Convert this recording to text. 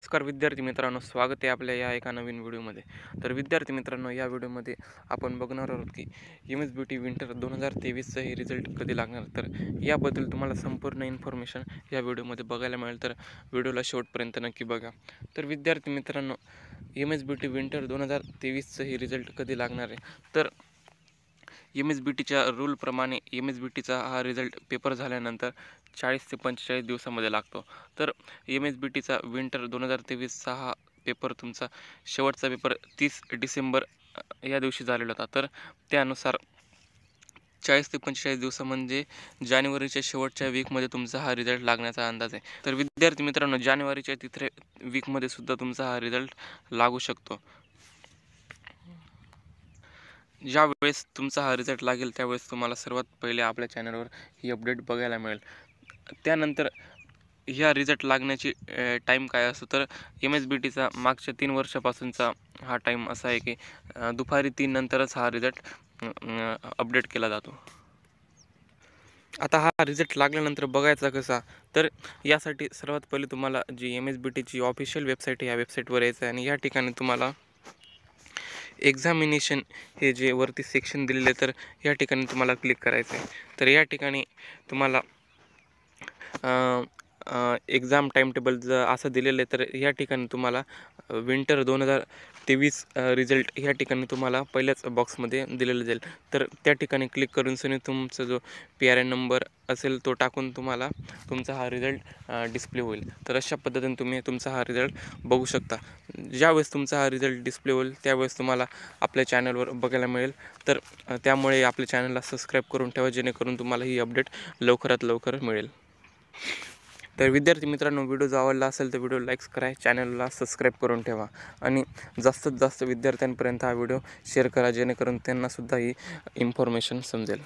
नमस्कार विद्यार्थी मित्रांनो, स्वागत आहे आपल्या या एका नवीन व्हिडिओमध्ये. तर विद्यार्थी मित्रांनो, या व्हिडिओमध्ये आपण बघणार आहोत की MSBT विंटर 2023चा हे रिझल्ट कधी लागणार. तर याबद्दल तुम्हाला संपूर्ण इन्फॉर्मेशन या व्हिडिओमध्ये बघायला मिळेल, तर व्हिडिओला शेवटपर्यंत नक्की बघा. तर विद्यार्थी मित्रांनो, MSBT विंटर 2023चं हे रिझल्ट कधी लागणार आहे. तर MSBTच्या रूलप्रमाणे MSBTचा हा रिझल्ट पेपर झाल्यानंतर 40 ते 45 दिवसामध्ये लागतो. तर MSBTचा विंटर 2023चा हा पेपर तुमचा शेवटचा पेपर 30 डिसेंबर या दिवशी झालेला होता. तर त्यानुसार 40 ते 45 दिवस म्हणजे जानेवारीच्या शेवटच्या वीकमध्ये तुमचा हा रिझल्ट लागण्याचा अंदाज आहे. तर विद्यार्थी मित्रांनो, जानेवारीच्या तिसऱ्या वीकमध्ये सुद्धा तुमचा हा रिझल्ट लागू शकतो. ज्यावेळेस तुमचा हा रिझल्ट लागेल त्यावेळेस तुम्हाला सर्वात पहिले आपल्या चॅनलवर ही अपडेट बघायला मिळेल. त्यानंतर ह्या रिझल्ट लागण्याची टाईम काय असतो, तर MSBTचा मागच्या 3 वर्षापासूनचा हा टाईम असा आहे की दुपारी 3 नंतरच हा रिझल्ट अपडेट केला जातो. आता हा रिझल्ट लागल्यानंतर बघायचा कसा, तर यासाठी सर्वात पहिले तुम्हाला जी MSBTची ऑफिशियल वेबसाईट आहे, या वेबसाईटवर यायचं आहे आणि या ठिकाणी तुम्हाला एक्झामिनेशन हे जे वरती सेक्शन दिलेले आहे, तर या ठिकाणी तुम्हाला क्लिक करायचं आहे. तर या ठिकाणी तुम्हाला एक्झाम टाईम टेबल असं दिलेलं आहे. तर या ठिकाणी तुम्हाला विंटर 2023 रिझल्ट ह्या ठिकाणी तुम्हाला पहिल्याच बॉक्समध्ये दिलेलं जाईल. तर त्या ठिकाणी क्लिक करून सनी तुमचा जो PRN नंबर असेल तो टाकून तुम्हाला तुमचा हा रिझल्ट डिस्प्ले होईल. तर अशा पद्धतीने तुम्ही तुमचा हा रिझल्ट बघू शकता. ज्यावेळेस तुमचा हा रिझल्ट डिस्प्ले होईल त्यावेळेस तुम्हाला आपल्या चॅनलवर बघायला मिळेल. तर त्यामुळे आपल्या चॅनलला सबस्क्राईब करून ठेवा, जेणेकरून तुम्हाला ही अपडेट लवकरात लवकर मिळेल. तर विद्यार्थी मित्रांनो, व्हिडिओ जर आवडला असेल तर व्हिडिओ लाईक्स करा, चॅनलला सबस्क्राईब करून ठेवा आणि जास्तीत जास्त विद्यार्थ्यांपर्यंत हा व्हिडिओ शेअर करा, जेणेकरून त्यांनासुद्धा ही इन्फॉर्मेशन समजेल.